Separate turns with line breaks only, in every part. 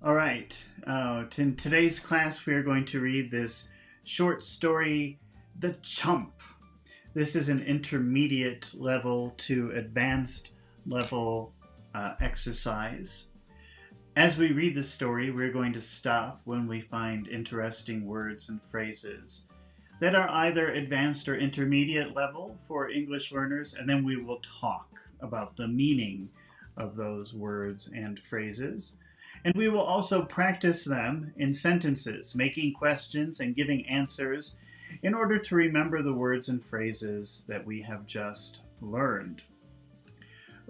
All right. In today's class, we are going to read this short story, The Chump. This is an intermediate level to advanced level exercise. As we read the story, we're going to stop when we find interesting words and phrases that are either advanced or intermediate level for English learners, and then we will talk about the meaning of those words and phrases. And we will also practice them in sentences, making questions and giving answers in order to remember the words and phrases that we have just learned.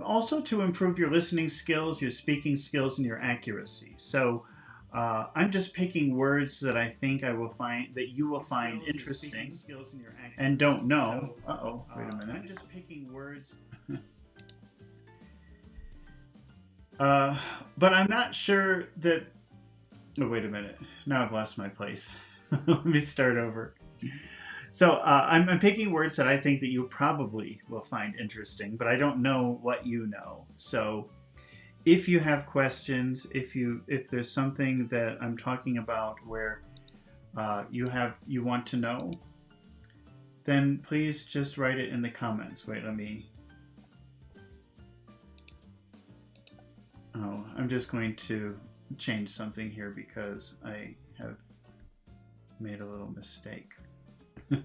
Also to improve your listening skills, your speaking skills, and your accuracy. So I'm just picking words that I think you will find interesting and don't know. Uh-oh, wait a minute. I'm just picking words. But I'm not sure that. Oh, wait a minute. Now I've lost my place. Let me start over. So I'm picking words that I think that you probably will find interesting, but I don't know what you know. So if you have questions, if there's something that I'm talking about where you want to know, then please just write it in the comments. Wait, let me. Oh, I'm just going to change something here because I have made a little mistake.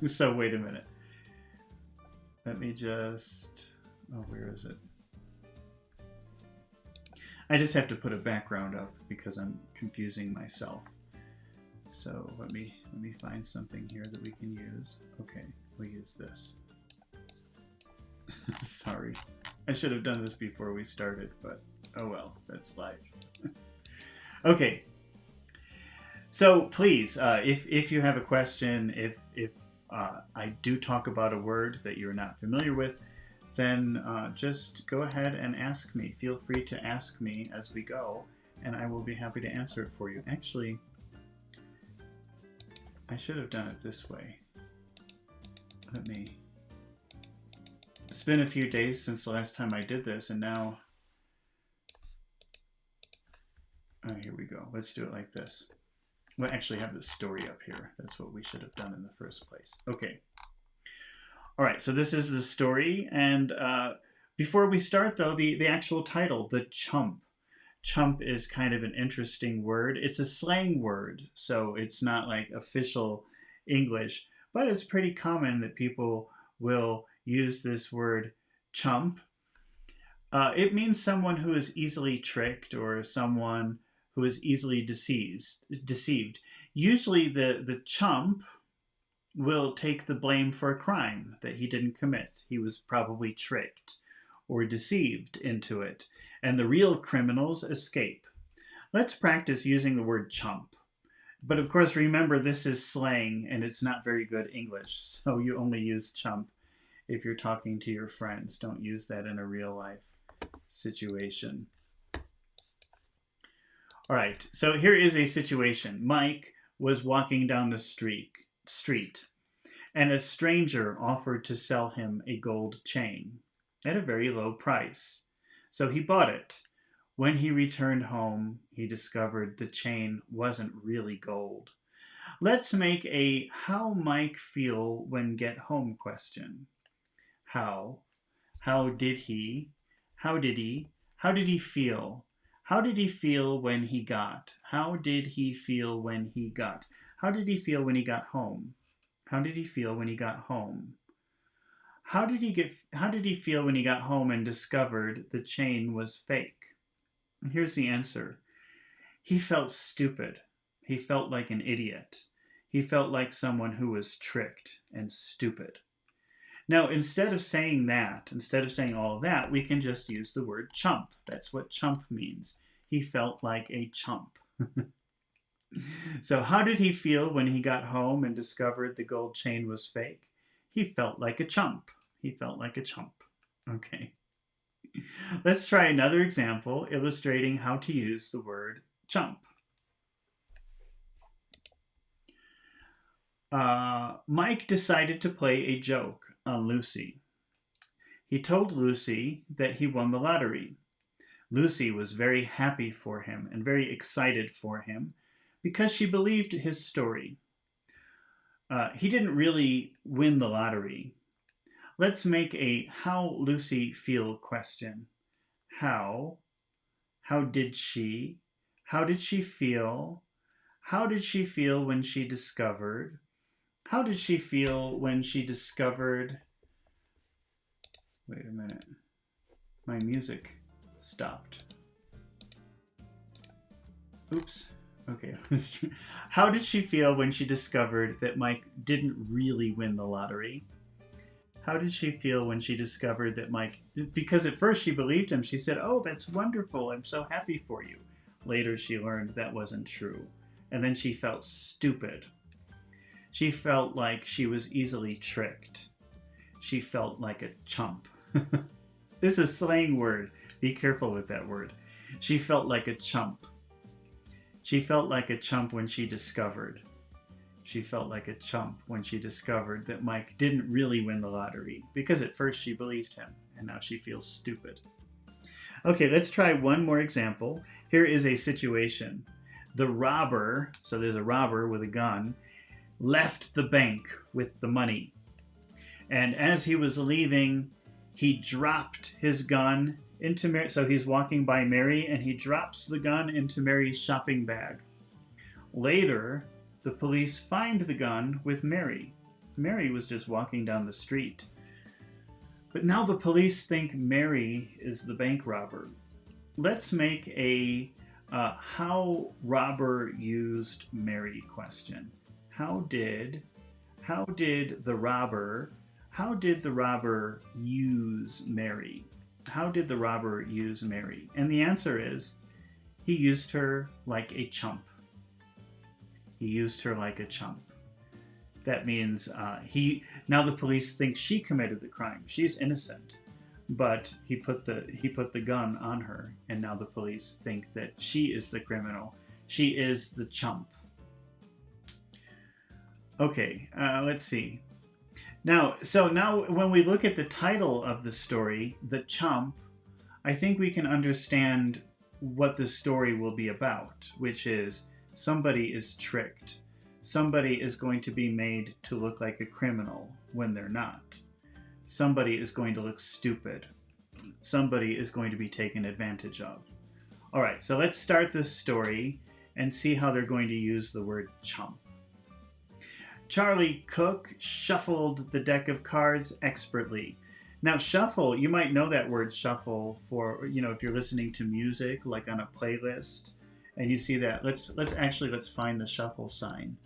So wait a minute. Let me just, oh, where is it? I just have to put a background up because I'm confusing myself. So let me find something here that we can use. Okay, we'll use this. Sorry. I should have done this before we started, but oh well, that's life. Okay. So please, if you have a question, if I do talk about a word that you're not familiar with, then just go ahead and ask me. Feel free to ask me as we go, and I will be happy to answer it for you. Actually, I should have done it this way. It's been a few days since the last time I did this, and now, oh, here we go. Let's do it like this. We'll actually have the story up here. That's what we should have done in the first place. Okay. All right, so this is the story, and before we start, though, the actual title, The Chump. Chump is kind of an interesting word. It's a slang word, so it's not like official English, but it's pretty common that people will use this word chump. It means someone who is easily tricked or someone who is easily deceived. Usually the chump will take the blame for a crime that he didn't commit. He was probably tricked or deceived into it, and the real criminals escape. Let's practice using the word chump. But of course, remember, this is slang and it's not very good English, so you only use chump if you're talking to your friends. Don't use that in a real life situation. All right, so here is a situation. Mike was walking down the street, and a stranger offered to sell him a gold chain at a very low price. So he bought it. When he returned home, he discovered the chain wasn't really gold. Let's make a how Mike feel when get home question. How? How did he? How did he? How did he feel? How did he feel when he got? How did he feel when he got? How did he feel when he got home? How did he feel when he got home? How did he feel when he got home and discovered the chain was fake? And here's the answer. He felt stupid. He felt like an idiot. He felt like someone who was tricked and stupid. Now, instead of saying all of that, we can just use the word chump. That's what chump means. He felt like a chump. So how did he feel when he got home and discovered the gold chain was fake? He felt like a chump. He felt like a chump. Okay. Let's try another example illustrating how to use the word chump. Mike decided to play a joke on Lucy. He told Lucy that he won the lottery. Lucy was very happy for him and very excited for him because she believed his story. He didn't really win the lottery. Let's make a how Lucy feel question. How? How did she? How did she feel? How did she feel when she discovered? How did she feel when she discovered? Wait a minute. My music stopped. Oops. Okay. How did she feel when she discovered that Mike didn't really win the lottery? How did she feel when she discovered that Mike, because at first she believed him, she said, "Oh, that's wonderful. I'm so happy for you." Later she learned that wasn't true. And then she felt stupid. She felt like she was easily tricked. She felt like a chump. This is a slang word. Be careful with that word. She felt like a chump. She felt like a chump when she discovered. She felt like a chump when she discovered that Mike didn't really win the lottery, because at first she believed him, and now she feels stupid. Okay, let's try one more example. Here is a situation. The robber, so there's a robber with a gun, left the bank with the money. And as he was leaving, he dropped his gun into Mary. So he's walking by Mary, and he drops the gun into Mary's shopping bag. Later, the police find the gun with Mary. Mary was just walking down the street. But now the police think Mary is the bank robber. Let's make a how robber used Mary question. How did the robber use Mary? How did the robber use Mary? And the answer is, he used her like a chump. He used her like a chump. That means now the police think she committed the crime. She's innocent, but he put the gun on her, and now the police think that she is the criminal. She is the chump. Okay, let's see. Now when we look at the title of the story, The Chump, I think we can understand what the story will be about, which is somebody is tricked. Somebody is going to be made to look like a criminal when they're not. Somebody is going to look stupid. Somebody is going to be taken advantage of. All right, so let's start this story and see how they're going to use the word chump. Charlie Cook shuffled the deck of cards expertly. Now, shuffle, you might know that word shuffle for, if you're listening to music, like on a playlist, and you see that. Let's find the shuffle sign.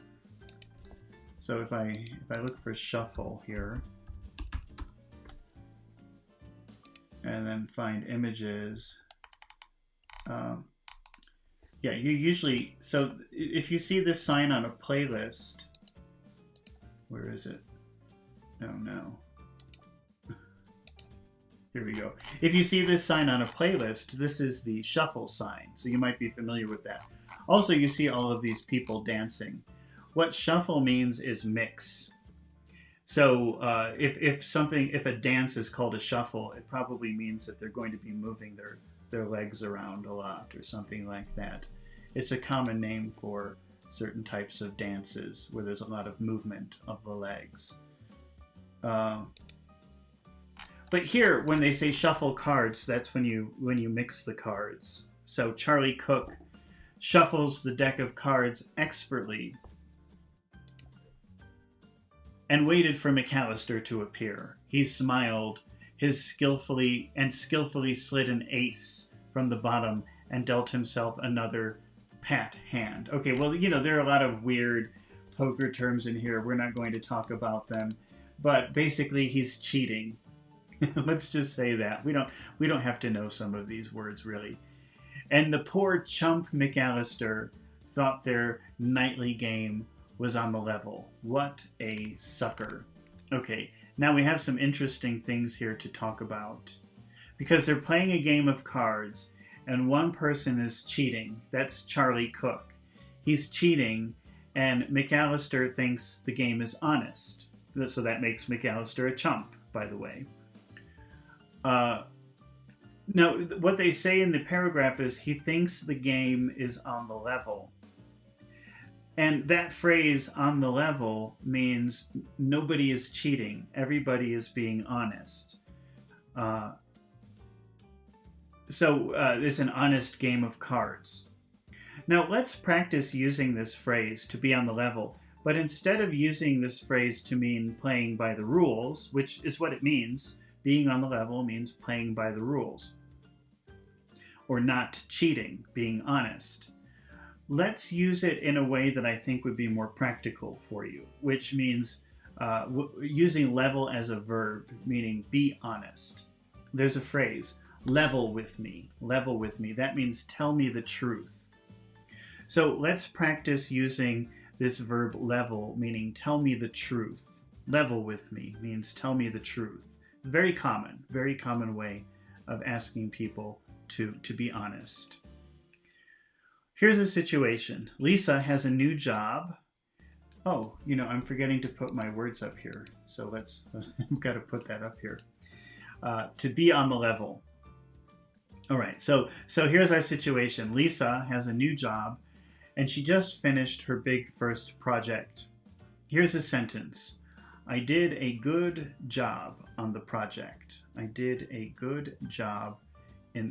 So if I look for shuffle here, and then find images, yeah, you usually, so if you see this sign on a playlist, where is it? Oh no. Here we go. If you see this sign on a playlist, this is the shuffle sign, so you might be familiar with that. Also, you see all of these people dancing. What shuffle means is mix. So if a dance is called a shuffle, it probably means that they're going to be moving their legs around a lot or something like that. It's a common name for certain types of dances where there's a lot of movement of the legs. But here, when they say shuffle cards, that's when you mix the cards. So Charlie Cook shuffles the deck of cards expertly and waited for McAllister to appear. He smiled, skillfully slid an ace from the bottom and dealt himself another pat hand. Okay, well, there are a lot of weird poker terms in here. We're not going to talk about them, but basically he's cheating. Let's just say that. We don't have to know some of these words, really. And the poor chump McAllister thought their nightly game was on the level. What a sucker. Okay, now we have some interesting things here to talk about. Because they're playing a game of cards, and one person is cheating. That's Charlie Cook. He's cheating, and McAllister thinks the game is honest. So that makes McAllister a chump, by the way. Now, what they say in the paragraph is he thinks the game is on the level. And that phrase, on the level, means nobody is cheating. Everybody is being honest. Uh, so it's an honest game of cards. Now, let's practice using this phrase to be on the level. But instead of using this phrase to mean playing by the rules, which is what it means, being on the level means playing by the rules, or not cheating, being honest. Let's use it in a way that I think would be more practical for you, which means using level as a verb, meaning be honest. There's a phrase, level with me, level with me. That means tell me the truth. So let's practice using this verb level, meaning tell me the truth. Level with me means tell me the truth. Very common way of asking people to be honest. Here's a situation. Lisa has a new job. Oh, I'm forgetting to put my words up here. So I've got to put that up here. To be on the level. All right, so here's our situation. Lisa has a new job, and she just finished her big first project. Here's a sentence. I did a good job on the project. I did a good job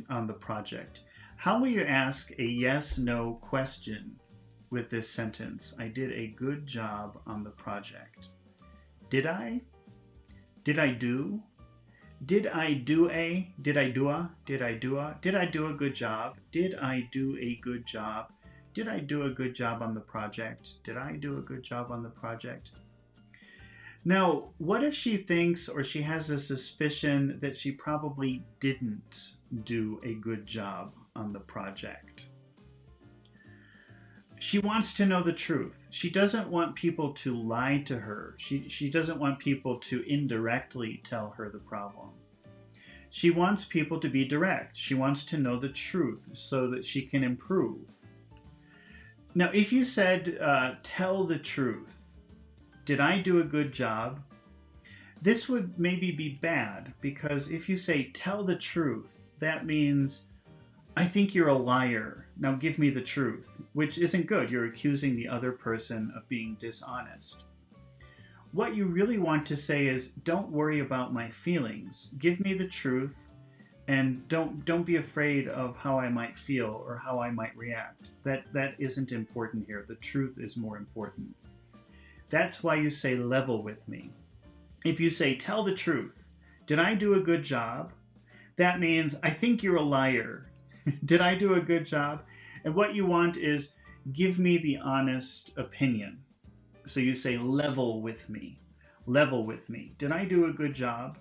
on the project. How will you ask a yes/no question with this sentence? I did a good job on the project. Did I? Did I do? Did I do a? Did I do a? Did I do a? Did I do a good job? Did I do a good job? Did I do a good job on the project? Did I do a good job on the project? Now, what if she thinks, or she has a suspicion that she probably didn't do a good job on the project? She wants to know the truth. She doesn't want people to lie to her. She doesn't want people to indirectly tell her the problem. She wants people to be direct. She wants to know the truth so that she can improve. Now, if you said, tell the truth, did I do a good job? This would maybe be bad, because if you say, tell the truth, that means, I think you're a liar. Now give me the truth, which isn't good. You're accusing the other person of being dishonest. What you really want to say is, don't worry about my feelings. Give me the truth, and don't be afraid of how I might feel or how I might react. That isn't important here. The truth is more important. That's why you say level with me. If you say tell the truth, did I do a good job? That means I think you're a liar. Did I do a good job? And what you want is give me the honest opinion. So you say level with me. Level with me. Did I do a good job?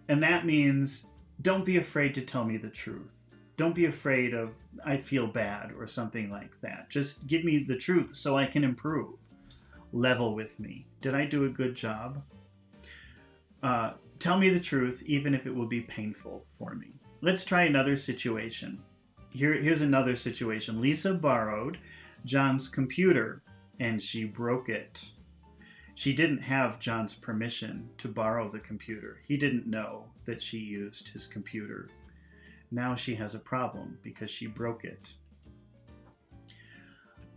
And that means don't be afraid to tell me the truth. Don't be afraid of I feel bad or something like that. Just give me the truth so I can improve. Level with me. Did I do a good job? Tell me the truth, even if it will be painful for me. Let's try another situation. Here's another situation. Lisa borrowed John's computer, and she broke it. She didn't have John's permission to borrow the computer. He didn't know that she used his computer. Now she has a problem because she broke it.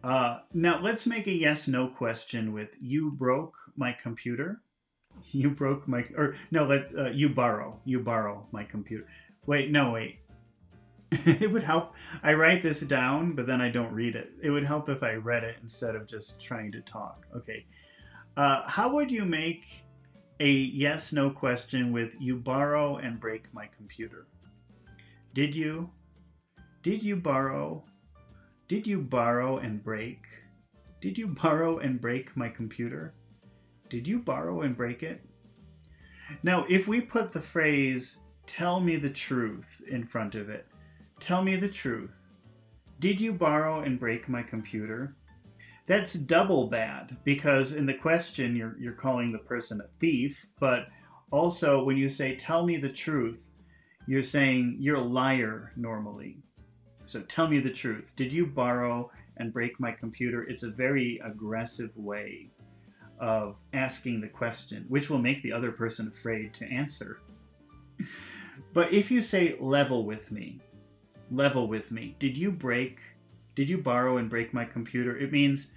Now let's make a yes/no question with you broke my computer. You broke my, or no, you borrow my computer. Wait. It would help. I write this down, but then I don't read it. It would help if I read it instead of just trying to talk. Okay. How would you make a yes/no question with you borrow and break my computer? Did you borrow? Did you borrow and break? Did you borrow and break my computer? Did you borrow and break it? Now, if we put the phrase, tell me the truth in front of it, tell me the truth. Did you borrow and break my computer? That's double bad, because in the question, you're calling the person a thief, but also when you say, tell me the truth, you're saying you're a liar normally. So tell me the truth. Did you borrow and break my computer? It's a very aggressive way of asking the question, which will make the other person afraid to answer. But if you say level with me, did you borrow and break my computer? It means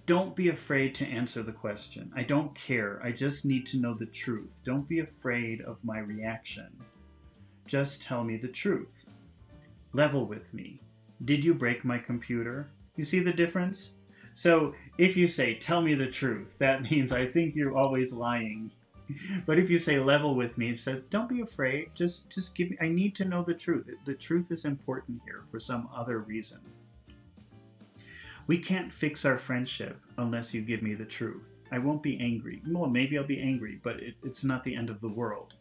don't be afraid to answer the question. I don't care. I just need to know the truth. Don't be afraid of my reaction. Just tell me the truth. Level with me. Did you break my computer? You see the difference? So if you say, tell me the truth, that means I think you're always lying. But if you say level with me, it says, don't be afraid. Just give me, I need to know the truth. The truth is important here for some other reason. We can't fix our friendship unless you give me the truth. I won't be angry. Well, maybe I'll be angry, but it's not the end of the world.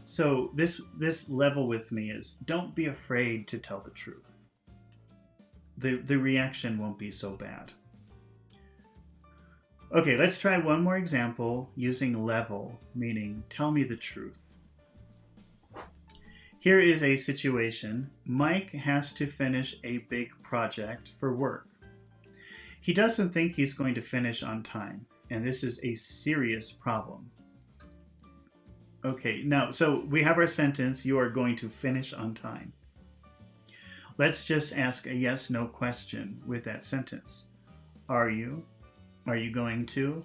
So this level with me is, don't be afraid to tell the truth. The reaction won't be so bad. Okay, let's try one more example using level, meaning tell me the truth. Here is a situation. Mike has to finish a big project for work. He doesn't think he's going to finish on time, and this is a serious problem. Okay, now, so we have our sentence, you are going to finish on time. Let's just ask a yes/no question with that sentence. Are you? Are you going to?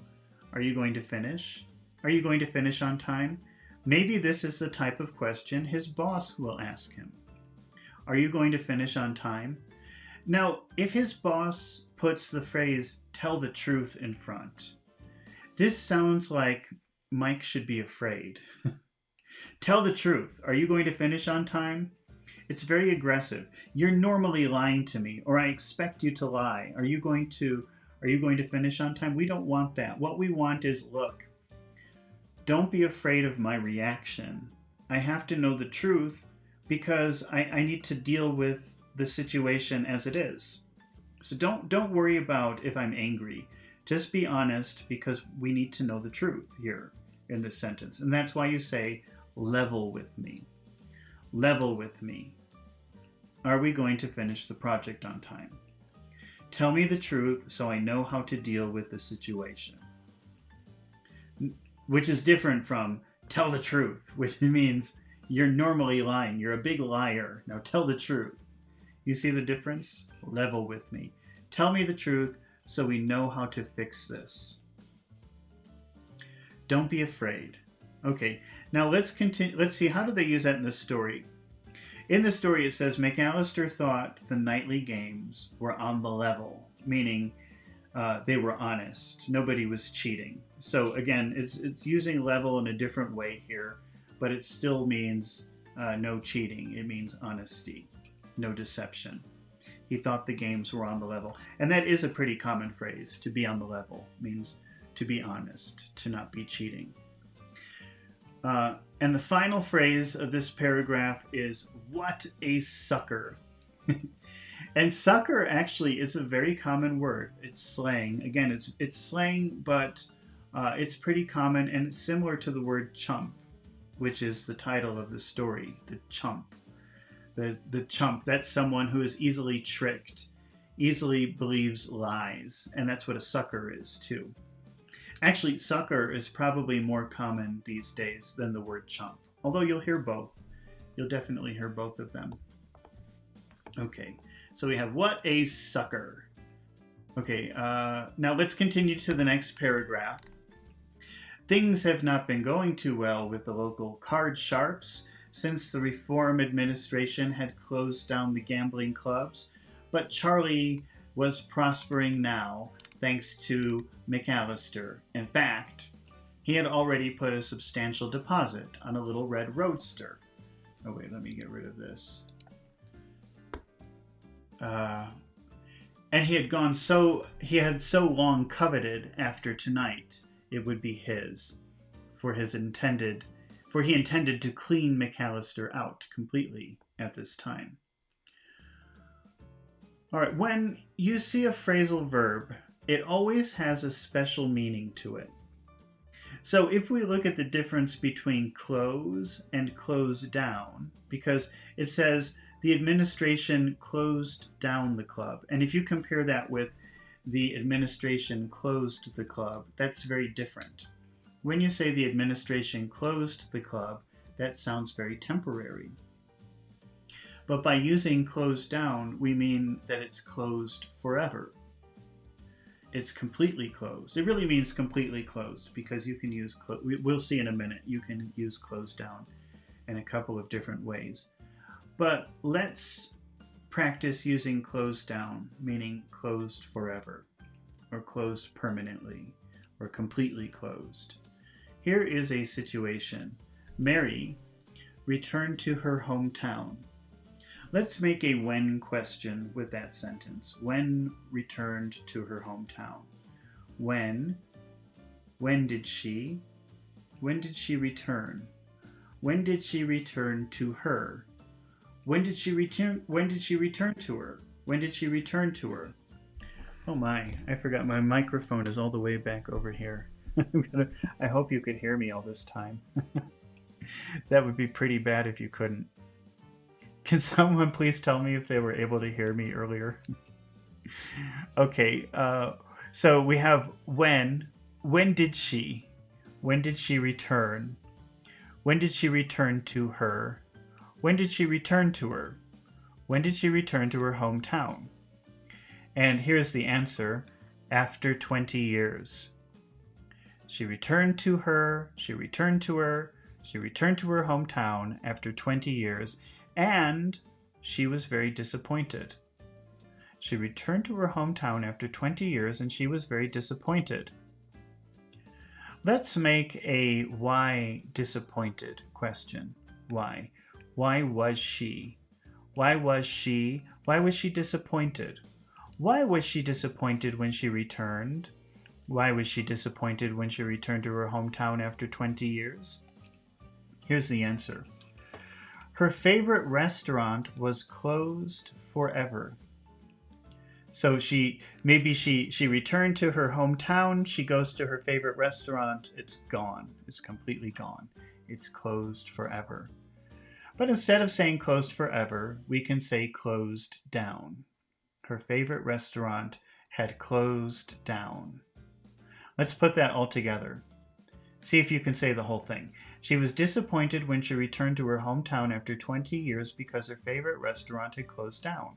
Are you going to finish? Are you going to finish on time? Maybe this is the type of question his boss will ask him. Are you going to finish on time? Now, if his boss puts the phrase, tell the truth in front, this sounds like Mike should be afraid. Tell the truth. Are you going to finish on time? It's very aggressive. You're normally lying to me, or I expect you to lie. Are you going to finish on time? We don't want that. What we want is, look, don't be afraid of my reaction. I have to know the truth because I need to deal with the situation as it is. So don't worry about if I'm angry. Just be honest because we need to know the truth here in this sentence. And that's why you say, level with me. Level with me. Are we going to finish the project on time? Tell me the truth so I know how to deal with the situation. Which is different from tell the truth, which means you're normally lying. You're a big liar. Now tell the truth. You see the difference? Level with me. Tell me the truth so we know how to fix this. Don't be afraid. Okay, now let's continue. Let's see, how do they use that in this story? In the story, it says, McAllister thought the nightly games were on the level, meaning they were honest. Nobody was cheating. So again, it's using level in a different way here, but it still means no cheating. It means honesty, no deception. He thought the games were on the level. And that is a pretty common phrase. To be on the level means to be honest, to not be cheating. And the final phrase of this paragraph is, what a sucker. And sucker actually is a very common word. It's slang. Again, it's slang, but it's pretty common, and it's similar to the word chump, which is the title of the story, the chump. The chump, that's someone who is easily tricked, easily believes lies, and that's what a sucker is too. Actually, sucker is probably more common these days than the word chump, although you'll hear both. You'll definitely hear both of them. Okay, so we have what a sucker. Okay, now let's continue to the next paragraph. Things have not been going too well with the local card sharps since the Reform administration had closed down the gambling clubs, but Charlie was prospering now thanks to McAllister. In fact, he had already put a substantial deposit on a little red roadster. Oh wait, let me get rid of this. And he had so long coveted after tonight it would be his, for he intended to clean McAllister out completely at this time. All right, when you see a phrasal verb, it always has a special meaning to it. So if we look at the difference between close and close down, because it says the administration closed down the club, and if you compare that with the administration closed the club, that's very different. When you say the administration closed the club, That sounds very temporary. But by using closed down, we mean that it's closed forever. It's completely closed. It really means completely closed because you can use, we'll see in a minute, you can use closed down in a couple of different ways. But let's practice using closed down, meaning closed forever, or closed permanently, or completely closed. Here is a situation. Mary returned to her hometown. Let's make a when question with that sentence. When returned to her hometown. When did she return? When did she return to her? When did she return to her? When did she return to her? Oh my, I forgot my microphone is all the way back over here. I hope you could hear me all this time. That would be pretty bad if you couldn't. Can someone please tell me if they were able to hear me earlier? Okay, so we have when did she return? When did she return to her? When did she return to her? When did she return to her hometown? And here's the answer, after 20 years. She returned to her hometown after 20 years, and she was very disappointed. She returned to her hometown after 20 years, and she was very disappointed. Let's make a why disappointed question. Why? Why was she? Why was she disappointed? Why was she disappointed when she returned? Why was she disappointed when she returned to her hometown after 20 years? Here's the answer. Her favorite restaurant was closed forever. So she returned to her hometown, she goes to her favorite restaurant, it's gone. It's completely gone. It's closed forever. But instead of saying closed forever, we can say closed down. Her favorite restaurant had closed down. Let's put that all together. See if you can say the whole thing. She was disappointed when she returned to her hometown after 20 years because her favorite restaurant had closed down.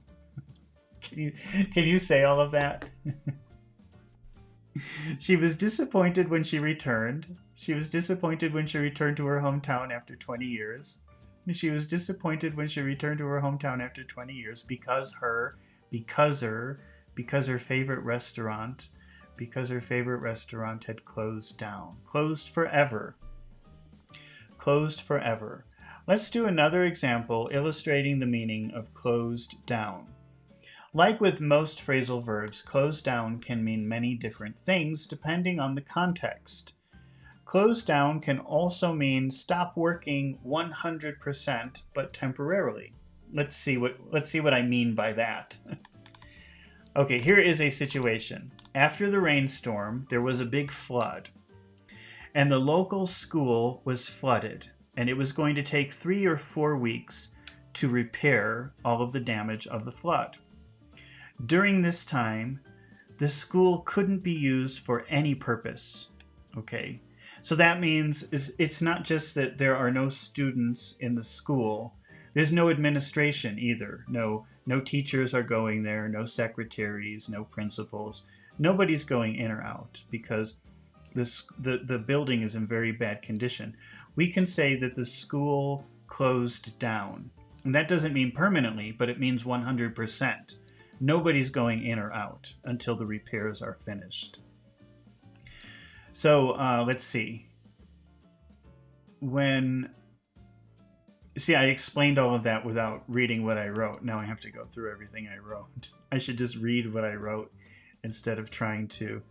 Can you say all of that? She was disappointed when she returned. She was disappointed when she returned to her hometown after 20 years. She was disappointed when she returned to her hometown after 20 years because her favorite restaurant had closed down. Closed forever. Closed forever. Let's do another example illustrating the meaning of closed down. Like with most phrasal verbs, closed down can mean many different things depending on the context. Closed down can also mean stop working 100% but temporarily. Let's see what I mean by that. Okay, here is a situation. After the rainstorm, there was a big flood, and the local school was flooded, and it was going to take 3 or 4 weeks to repair all of the damage of the flood. During this time, the school couldn't be used for any purpose. Okay, so that means it's not just that there are no students in the school. There's no administration either. No teachers are going there, no secretaries, no principals. Nobody's going in or out because the building is in very bad condition. We can say that the school closed down. And that doesn't mean permanently, but it means 100%. Nobody's going in or out until the repairs are finished. So let's see. I explained all of that without reading what I wrote. Now I have to go through everything I wrote. I should just read what I wrote instead of trying to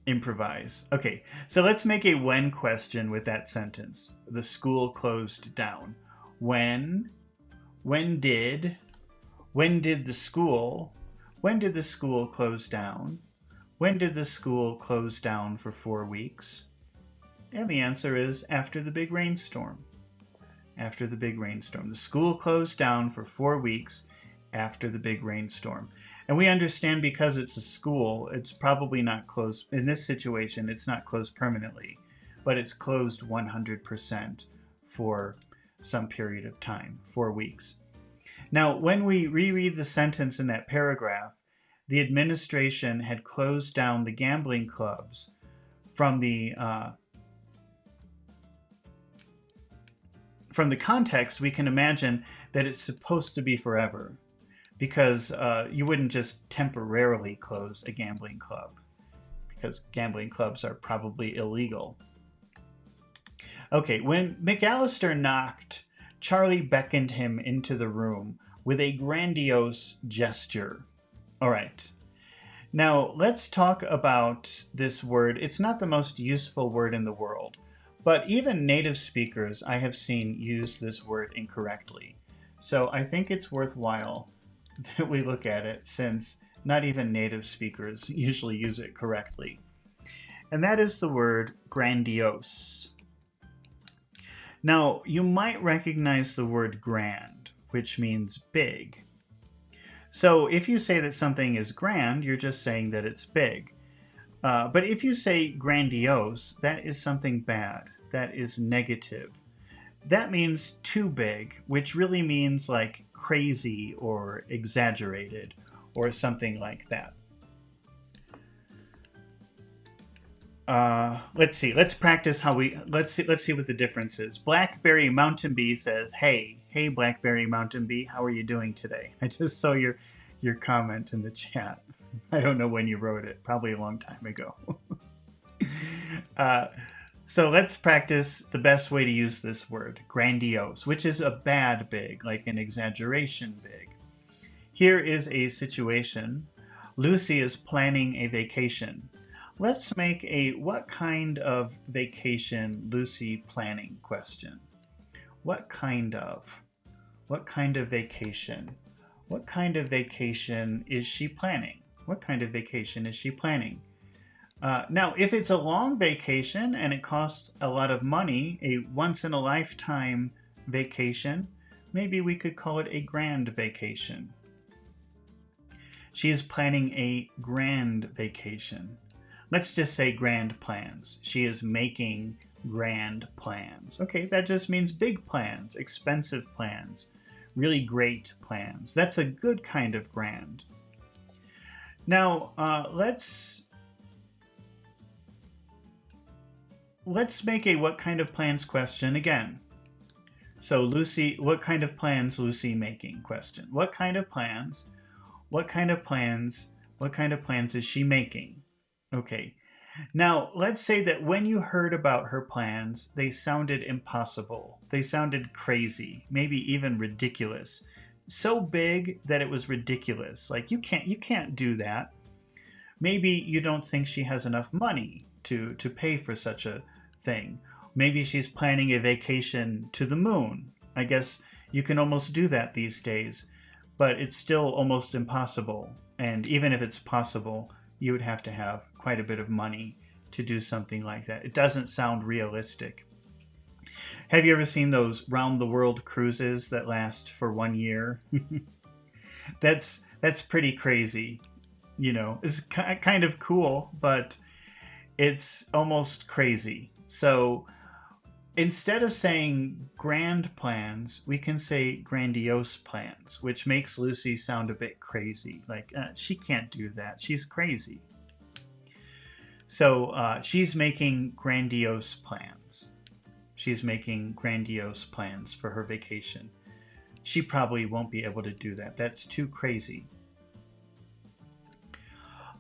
improvise. Okay, so let's make a when question with that sentence. The school closed down. When did the school close down? When did the school close down for 4 weeks? And the answer is after the big rainstorm. After the big rainstorm. The school closed down for 4 weeks after the big rainstorm. And we understand because it's a school, it's probably not closed. In this situation, it's not closed permanently. but it's closed 100% for some period of time, 4 weeks. Now, when we reread the sentence in that paragraph, the administration had closed down the gambling clubs from the context. We can imagine that it's supposed to be forever, because you wouldn't just temporarily close a gambling club, because gambling clubs are probably illegal. Okay, when McAllister knocked, Charlie beckoned him into the room with a grandiose gesture. All right. Now, let's talk about this word. It's not the most useful word in the world, but even native speakers I have seen use this word incorrectly. So I think it's worthwhile that we look at it, since not even native speakers usually use it correctly. And that is the word grandiose. Now, you might recognize the word grand, which means big. So if you say that something is grand, you're just saying that it's big. But if you say grandiose, that is something bad. That is negative. That means too big, which really means like crazy or exaggerated or something like that. Let's see. Let's practice how we. Let's see what the difference is. Blackberry Mountain Bee says, "Hey, Blackberry Mountain Bee, how are you doing today?" I just saw your comment in the chat. I don't know when you wrote it. Probably a long time ago. So let's practice the best way to use this word, grandiose, which is a bad big, like an exaggeration big. Here is a situation. Lucy is planning a vacation. Let's make a what kind of vacation Lucy planning question. What kind of vacation? What kind of vacation is she planning? What kind of vacation is she planning? Now, if it's a long vacation and it costs a lot of money, a once-in-a-lifetime vacation, maybe we could call it a grand vacation. She is planning a grand vacation. Let's just say grand plans. She is making grand plans. Okay, that just means big plans, expensive plans, really great plans. That's a good kind of grand. Now, let's make a what kind of plans question again. So Lucy, what kind of plans Lucy making question? What kind of plans? What kind of plans? What kind of plans is she making? Okay. Now, let's say that when you heard about her plans, they sounded impossible. They sounded crazy, maybe even ridiculous. So big that it was ridiculous. Like you can't do that. Maybe you don't think she has enough money to pay for such a thing. Maybe she's planning a vacation to the moon. I guess you can almost do that these days, but it's still almost impossible. And even if it's possible, you would have to have quite a bit of money to do something like that. It doesn't sound realistic. Have you ever seen those round the world cruises that last for 1 year? That's pretty crazy. You know, it's kind of cool, but it's almost crazy. So instead of saying grand plans, we can say grandiose plans, which makes Lucy sound a bit crazy. Like, she can't do that. She's crazy. So she's making grandiose plans. She's making grandiose plans for her vacation. She probably won't be able to do that. That's too crazy.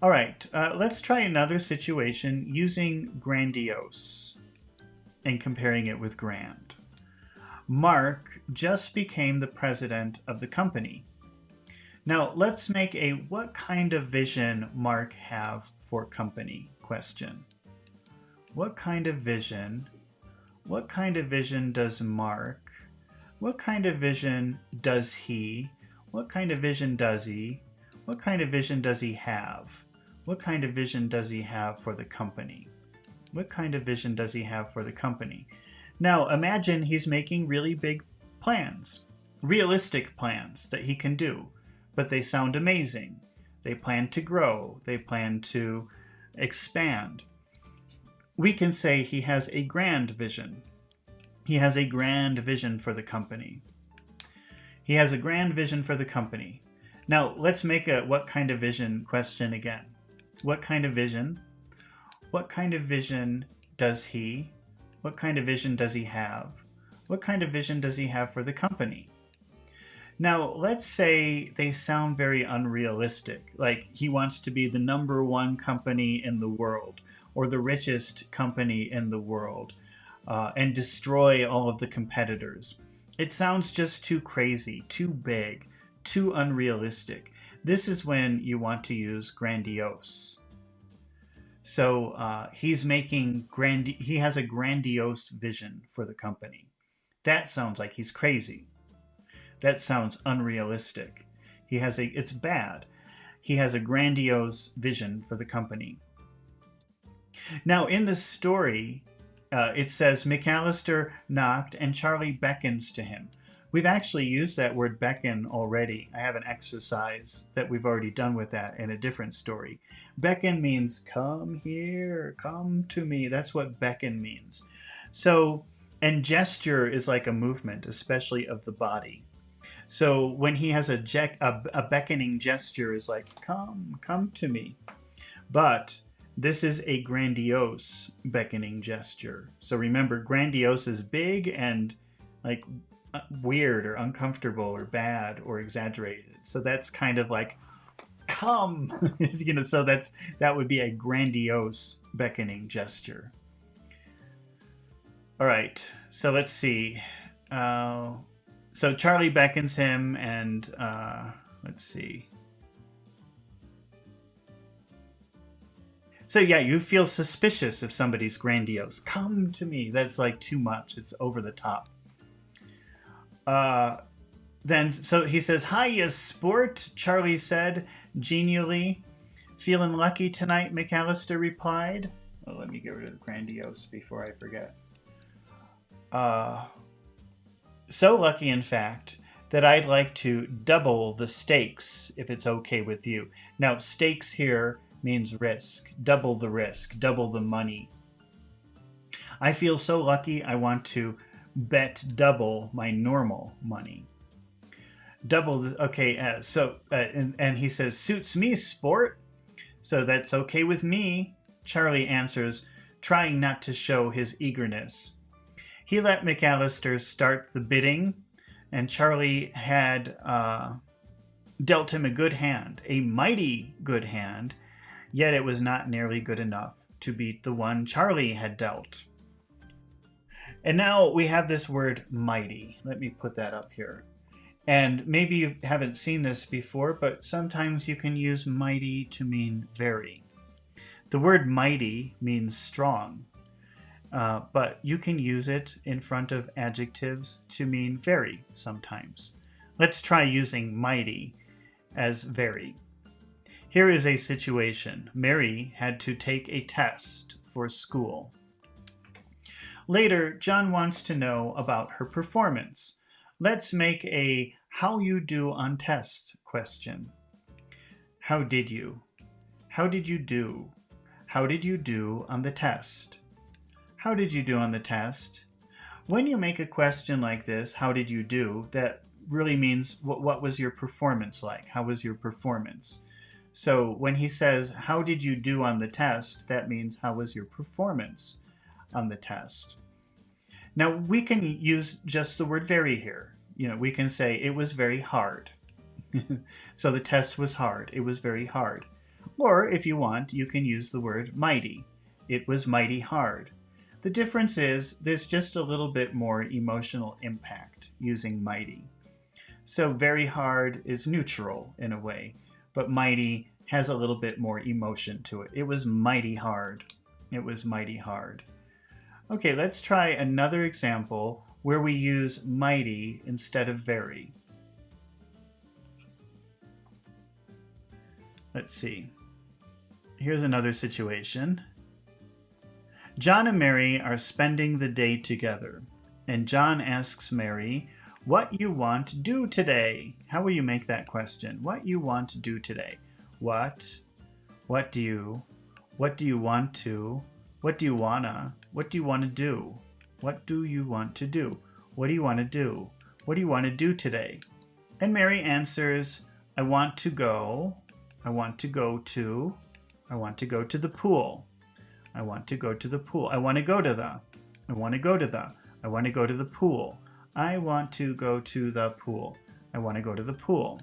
All right, let's try another situation using grandiose and comparing it with grand. Mark just became the president of the company. Now, let's make a what kind of vision Mark have for company question. What kind of vision does Mark? What kind of vision does he? What kind of vision does he? What kind of vision does he have? What kind of vision does he have for the company? What kind of vision does he have for the company? Now, imagine he's making really big plans, realistic plans that he can do, but they sound amazing. They plan to grow. They plan to expand. we can say he has a grand vision. He has a grand vision for the company. He has a grand vision for the company. Now, let's make a what kind of vision question again. What kind of vision? What kind of vision does he? What kind of vision does he have? What kind of vision does he have for the company? Now, let's say they sound very unrealistic, like he wants to be the #1 company in the world, or the richest company in the world, and destroy all of the competitors. It sounds just too crazy, too big, too unrealistic. This is when you want to use grandiose. So he has a grandiose vision for the company. That sounds like he's crazy. That sounds unrealistic. It's bad. He has a grandiose vision for the company. Now, in the story, it says McAllister knocked and Charlie beckons to him. We've actually used that word beckon already. I have an exercise that we've already done with that in a different story. Beckon means come here, come to me. That's what beckon means. So, and gesture is like a movement, especially of the body. So when he has a beckoning gesture is like, come to me. But this is a grandiose beckoning gesture. So remember, grandiose is big and like weird or uncomfortable or bad or exaggerated. So that's kind of like, come, so that would be a grandiose beckoning gesture. All right, so let's see. So Charlie beckons him, and let's see. So yeah, you feel suspicious if somebody's grandiose. Come to me. That's like too much. It's over the top. Then so he says, "Hiya, sport," Charlie said genially. "Feeling lucky tonight," McAllister replied. Oh, let me get rid of grandiose before I forget. So lucky, in fact, that I'd like to double the stakes if it's okay with you. Now, stakes here means risk. Double the risk. Double the money. I feel so lucky I want to bet double my normal money. Double the, okay, and he says, "Suits me, sport." So that's okay with me, Charlie answers, trying not to show his eagerness. He let McAllister start the bidding, and Charlie had dealt him a good hand, a mighty good hand, yet it was not nearly good enough to beat the one Charlie had dealt. And now we have this word mighty. Let me put that up here. And maybe you haven't seen this before, but sometimes you can use mighty to mean very. The word mighty means strong. But you can use it in front of adjectives to mean very sometimes. Let's try using mighty as very. Here is a situation. Mary had to take a test for school. Later, John wants to know about her performance. Let's make a how you do on test question. How did you? How did you do? How did you do on the test? How did you do on the test? When you make a question like this, how did you do, that really means what was your performance like? How was your performance? So when he says, how did you do on the test, that means how was your performance on the test? Now we can use just the word very here. We can say it was very hard. So the test was hard. It was very hard. Or if you want, you can use the word mighty. It was mighty hard. The difference is there's just a little bit more emotional impact using mighty. So very hard is neutral in a way, but mighty has a little bit more emotion to it. It was mighty hard. It was mighty hard. Okay, let's try another example where we use mighty instead of very. Let's see. Here's another situation. John and Mary are spending the day together, and John asks Mary, "What you want to do today?" How will you make that question? What you want to do today? What do you want to? What do you wanna? What do you want to do? What do you want to do? What do you want to do? What do you want to do today? And Mary answers, I want to go to the pool. I want to go to the pool. I want to go to the pool. I want to go to the pool. I want to go to the pool.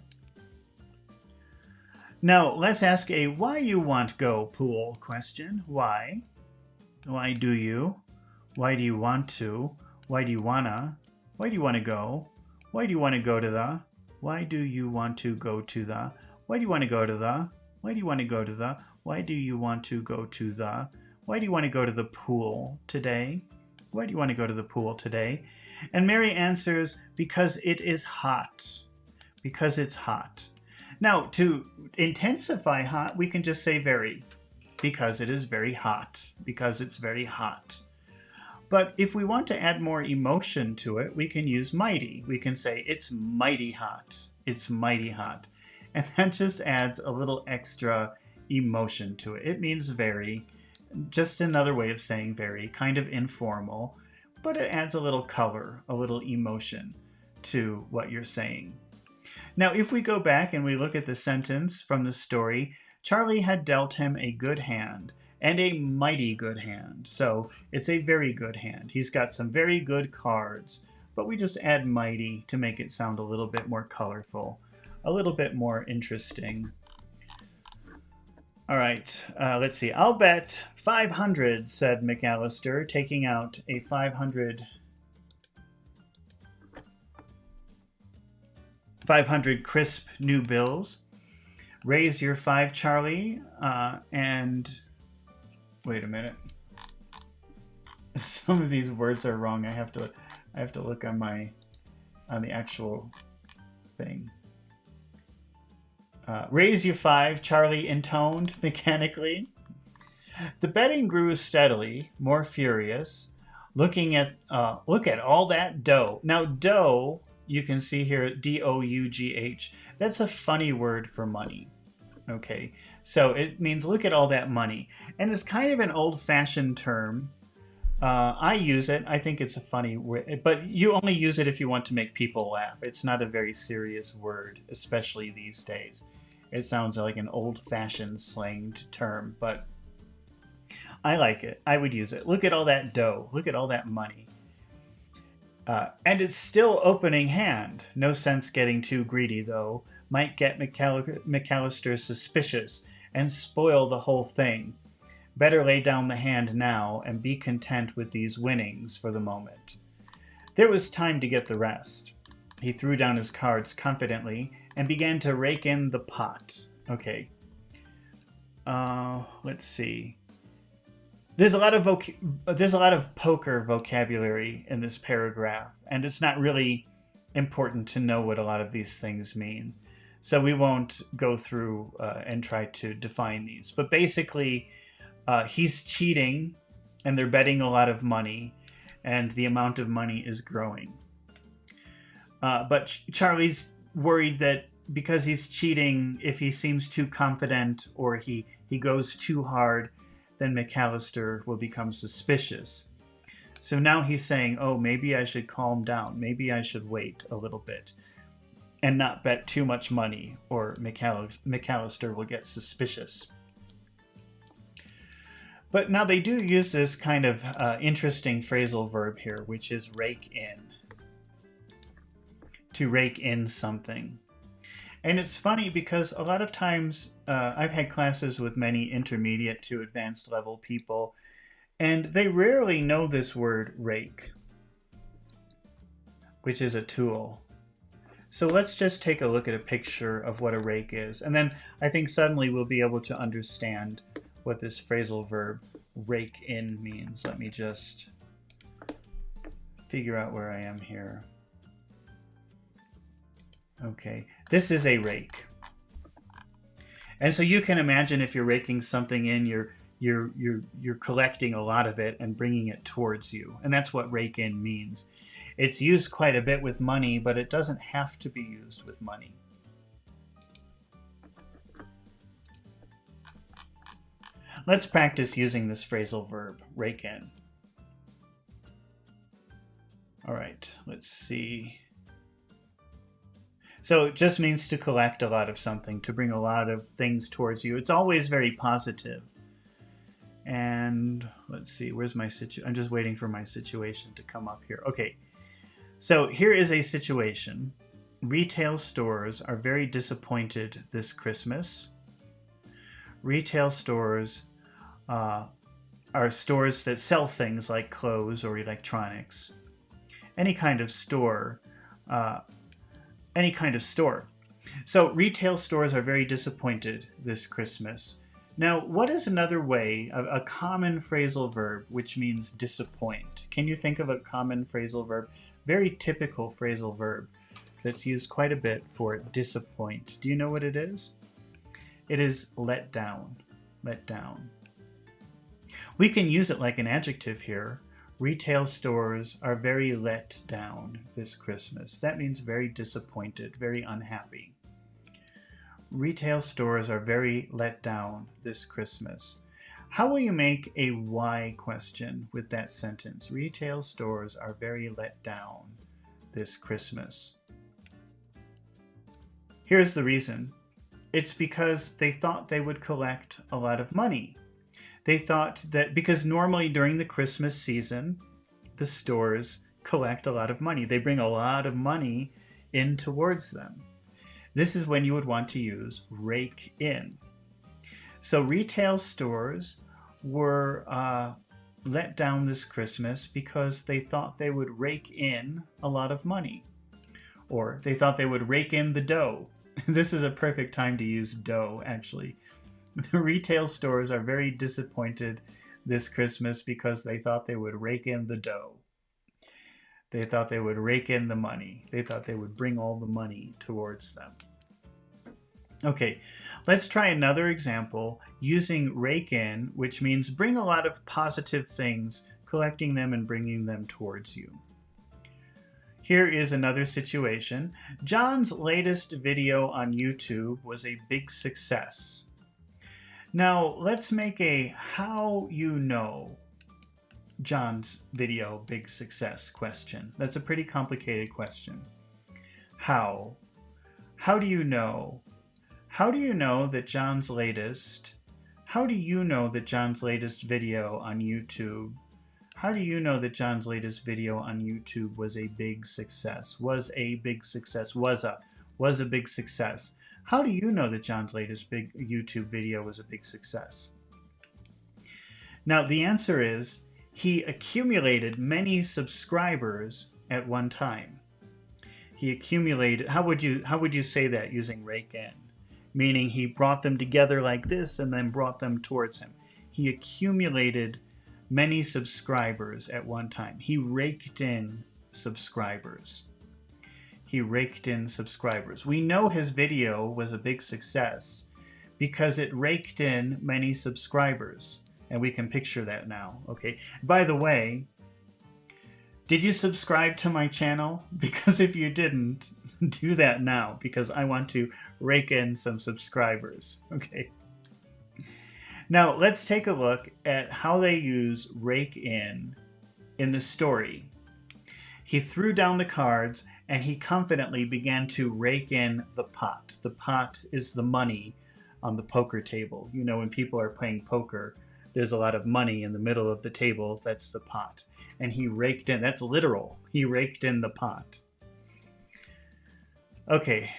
Now, let's ask a why you want go pool question. Why? Why do you? Why do you want to? Why do you wanna? Why do you want to go? Why do you want to go to the? Why do you want to go to the? Why do you want to go to the? Why do you want to go to the? Why do you want to go to the? Why do you want to go to the pool today? Why do you want to go to the pool today? And Mary answers, because it is hot. Because it's hot. Now, to intensify hot, we can just say very. Because it is very hot. Because it's very hot. But if we want to add more emotion to it, we can use mighty. We can say, it's mighty hot. It's mighty hot. And that just adds a little extra emotion to it. It means very. Just another way of saying very, kind of informal, but it adds a little color, a little emotion to what you're saying. Now, if we go back and we look at the sentence from the story, Charlie had dealt him a good hand, and a mighty good hand. So it's a very good hand. He's got some very good cards, but we just add mighty to make it sound a little bit more colorful, a little bit more interesting. All right, let's see. I'll bet 500, said McAllister, taking out a 500 crisp new bills. Raise your 5, Charlie, and wait a minute. Some of these words are wrong. I have to look on the actual thing. Raise you 5, Charlie intoned mechanically. The betting grew steadily, more furious. Look at all that dough. Now, dough, you can see here, D-O-U-G-H. That's a funny word for money. Okay, so it means look at all that money. And it's kind of an old-fashioned term. I use it. I think it's a funny word, but you only use it if you want to make people laugh. It's not a very serious word, especially these days. It sounds like an old-fashioned slanged term, but I like it. I would use it. Look at all that dough. Look at all that money. And it's still opening hand. No sense getting too greedy, though. Might get McAllister suspicious and spoil the whole thing. Better lay down the hand now and be content with these winnings for the moment. There was time to get the rest. He threw down his cards confidently and began to rake in the pot. Okay. Let's see. There's a lot of poker vocabulary in this paragraph, and it's not really important to know what a lot of these things mean. So we won't go through and try to define these. But basically, he's cheating, and they're betting a lot of money, and the amount of money is growing. But Charlie's worried that because he's cheating, if he seems too confident or he goes too hard, then McAllister will become suspicious. So now he's saying, oh, maybe I should calm down. Maybe I should wait a little bit and not bet too much money, or McAllister will get suspicious. But now they do use this kind of interesting phrasal verb here, which is rake in. To rake in something. And it's funny because a lot of times I've had classes with many intermediate to advanced level people, and they rarely know this word rake, which is a tool. So let's just take a look at a picture of what a rake is, and then I think suddenly we'll be able to understand what this phrasal verb rake in means. Let me just figure out where I am here. Okay, this is a rake. And so you can imagine if you're raking something in, you're collecting a lot of it and bringing it towards you. And that's what rake in means. It's used quite a bit with money, but it doesn't have to be used with money. Let's practice using this phrasal verb, rake in. All right, let's see. So it just means to collect a lot of something, to bring a lot of things towards you. It's always very positive. And let's see, where's my situation? I'm just waiting for my situation to come up here. Okay, so here is a situation. Retail stores are very disappointed this Christmas. Retail stores are stores that sell things like clothes or electronics. Any kind of store. So retail stores are very disappointed this Christmas. Now, what is another way, a common phrasal verb which means disappoint? Can you think of a common phrasal verb? Very typical phrasal verb that's used quite a bit for disappoint. Do you know what it is? It is let down. Let down. We can use it like an adjective here. Retail stores are very let down this Christmas. That means very disappointed, very unhappy. Retail stores are very let down this Christmas. How will you make a why question with that sentence? Retail stores are very let down this Christmas. Here's the reason. It's because they thought they would collect a lot of money. They thought that because normally during the Christmas season, the stores collect a lot of money. They bring a lot of money in towards them. This is when you would want to use rake in. So retail stores were let down this Christmas because they thought they would rake in a lot of money. Or they thought they would rake in the dough. This is a perfect time to use dough, actually. The retail stores are very disappointed this Christmas because they thought they would rake in the dough. They thought they would rake in the money. They thought they would bring all the money towards them. Okay, let's try another example using rake in, which means bring a lot of positive things, collecting them and bringing them towards you. Here is another situation. John's latest video on YouTube was a big success. Now, let's make a how you know John's video big success question. That's a pretty complicated question. How? How do you know? How do you know that John's latest video on YouTube? How do you know that John's latest video on YouTube was a big success? Was a big success. Was a big success. How do you know that John's latest big YouTube video was a big success? Now, the answer is he accumulated many subscribers at one time. He accumulated, how would you say that using rake in? Meaning he brought them together like this and then brought them towards him. He accumulated many subscribers at one time. He raked in subscribers. He raked in subscribers. We know his video was a big success because it raked in many subscribers. And we can picture that now, okay? By the way, did you subscribe to my channel? Because if you didn't, do that now because I want to rake in some subscribers, okay? Now, let's take a look at how they use rake in the story. He threw down the cards and he confidently began to rake in the pot. The pot is the money on the poker table. You know, when people are playing poker, there's a lot of money in the middle of the table. That's the pot. And he raked in, that's literal. He raked in the pot. Okay,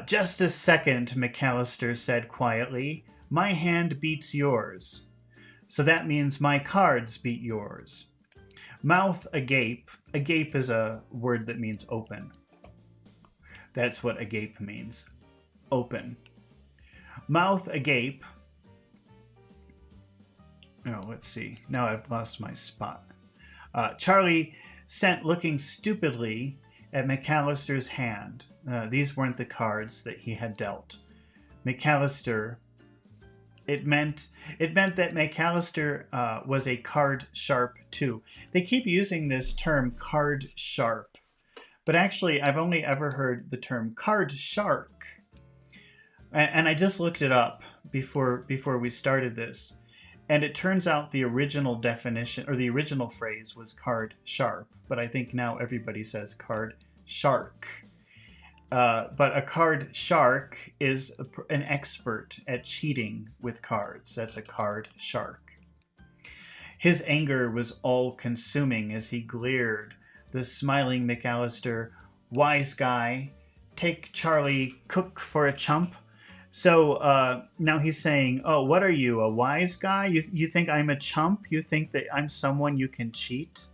just a second, McAllister said quietly. My hand beats yours. So that means my cards beat yours. Mouth agape. Agape is a word that means open. That's what agape means. Open. Mouth agape. Oh, let's see. Now I've lost my spot. Charlie sent looking stupidly at McAllister's hand. These weren't the cards that he had dealt. McAllister, it meant that McAllister was a card sharp too. They keep using this term card sharp, but actually I've only ever heard the term card shark. And I just looked it up before we started this. And it turns out the original definition, or the original phrase, was card sharp, but I think now everybody says card shark. But a card shark is an expert at cheating with cards. That's a card shark. His anger was all-consuming as he glared. The smiling McAllister, wise guy, take Charlie Cook for a chump. So now he's saying, oh, what are you, a wise guy? You think I'm a chump? You think that I'm someone you can cheat?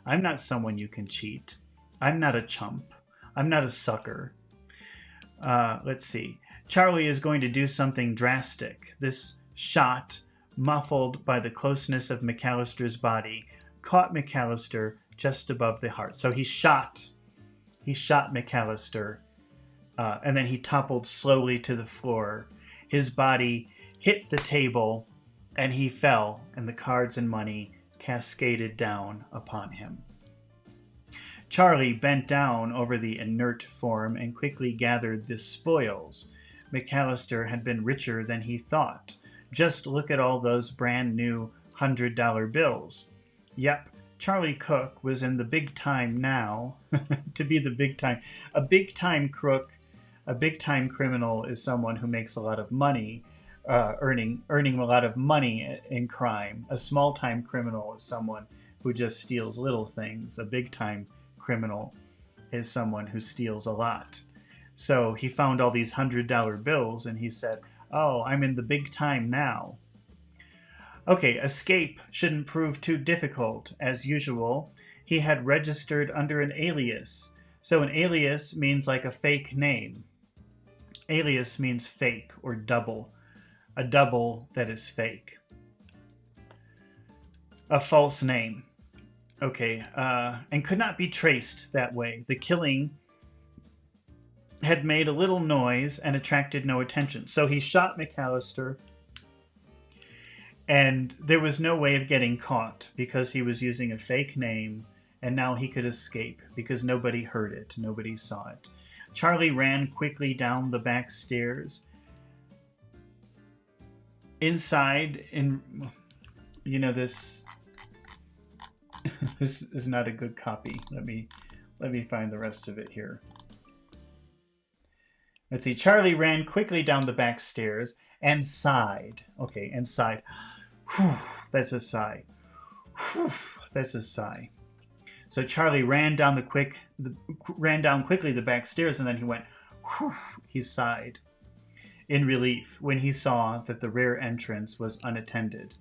I'm not someone you can cheat. I'm not a chump. I'm not a sucker. Let's see. Charlie is going to do something drastic. This shot, muffled by the closeness of McAllister's body, caught McAllister just above the heart. So he shot McAllister, and then he toppled slowly to the floor. His body hit the table, and he fell, and the cards and money cascaded down upon him. Charlie bent down over the inert form and quickly gathered the spoils. McAllister had been richer than he thought. Just look at all those brand new $100 bills. Yep, Charlie Cook was in the big time now. To be the big time. A big time crook, a big time criminal is someone who makes a lot of money, earning a lot of money in crime. A small time criminal is someone who just steals little things. A big time criminal is someone who steals a lot. So he found all these $100 bills and he said, oh, I'm in the big time now. Okay, escape shouldn't prove too difficult. As usual, he had registered under an alias. So an alias means like a fake name. Alias means fake or double. A double that is fake. A false name. Okay, and could not be traced that way. The killing had made a little noise and attracted no attention. So he shot McAllister, and there was no way of getting caught because he was using a fake name, and now he could escape because nobody heard it, nobody saw it. Charlie ran quickly down the back stairs. Inside, this this is not a good copy. Let me find the rest of it here. Let's see. Charlie ran quickly down the back stairs and sighed. Okay, and sighed. Whew, that's a sigh. Whew, that's a sigh. So Charlie ran down quickly the back stairs, and then he went. Whew, he sighed in relief when he saw that the rear entrance was unattended.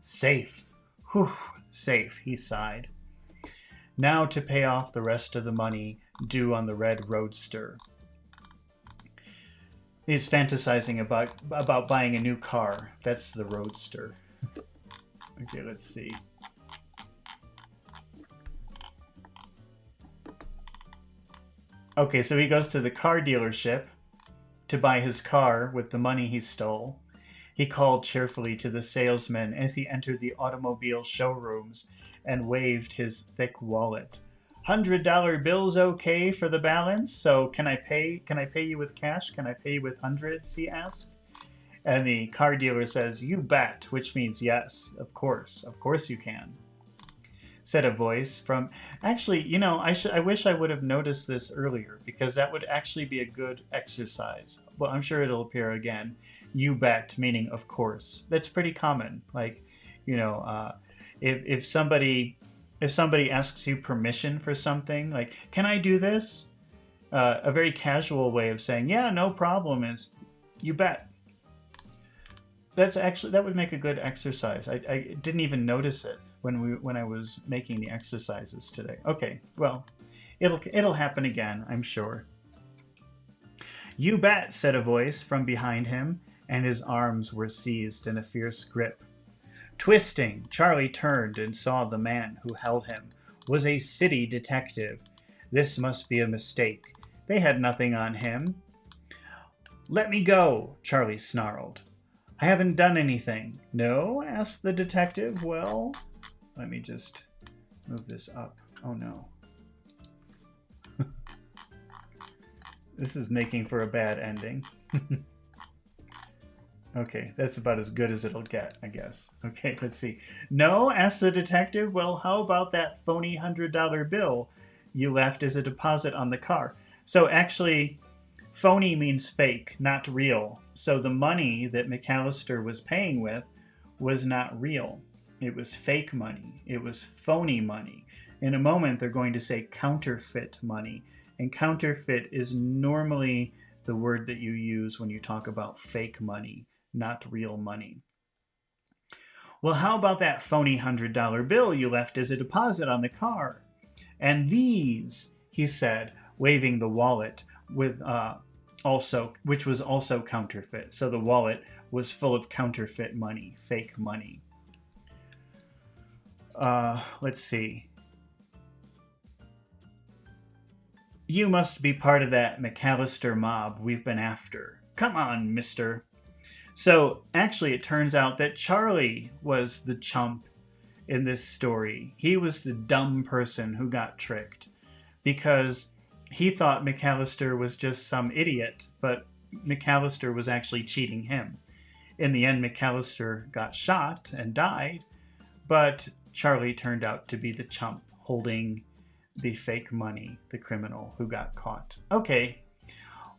Safe. Whew. Safe, he sighed. Now to pay off the rest of the money due on the red roadster. He's fantasizing about buying a new car. That's the roadster. Okay, let's see. Okay, so he goes to the car dealership to buy his car with the money he stole. He called cheerfully to the salesman as he entered the automobile showrooms and waved his thick wallet. $100 bills okay for the balance? So can I pay you with cash? Can I pay you with hundreds? He asked. And the car dealer says, you bet, which means yes, of course you can. Said a voice from, actually, I wish I would have noticed this earlier because that would actually be a good exercise. Well, I'm sure it'll appear again. You bet, meaning of course. That's pretty common. Like, if somebody asks you permission for something, like, can I do this? A very casual way of saying, yeah, no problem is, you bet. That would make a good exercise. I didn't even notice it when I was making the exercises today. Okay, well, it'll happen again, I'm sure. You bet, said a voice from behind him, and his arms were seized in a fierce grip. Twisting, Charlie turned and saw the man who held him was a city detective. This must be a mistake. They had nothing on him. Let me go, Charlie snarled. I haven't done anything. No? Asked the detective. Well, let me just move this up. Oh no. This is making for a bad ending. Okay, that's about as good as it'll get, I guess. Okay, let's see. No, asked the detective. Well, how about that phony $100 bill you left as a deposit on the car? So actually, phony means fake, not real. So the money that McAllister was paying with was not real. It was fake money. It was phony money. In a moment, they're going to say counterfeit money. And counterfeit is normally the word that you use when you talk about fake money, not real money. Well, how about that phony $100 bill you left as a deposit on the car? And these, he said, waving the wallet with which was also counterfeit. So the wallet was full of counterfeit money, fake money. Let's see. You must be part of that McAllister mob we've been after. Come on, mister. So actually, it turns out that Charlie was the chump in this story. He was the dumb person who got tricked because he thought McAllister was just some idiot, but McAllister was actually cheating him. In the end, McAllister got shot and died, but Charlie turned out to be the chump holding the fake money, the criminal who got caught. Okay.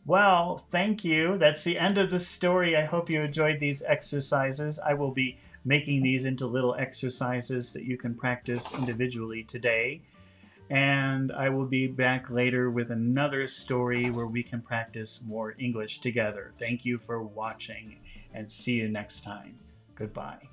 Well, thank you. That's the end of the story. I hope you enjoyed these exercises. I will be making these into little exercises that you can practice individually today. And I will be back later with another story where we can practice more English together. Thank you for watching and see you next time. Goodbye.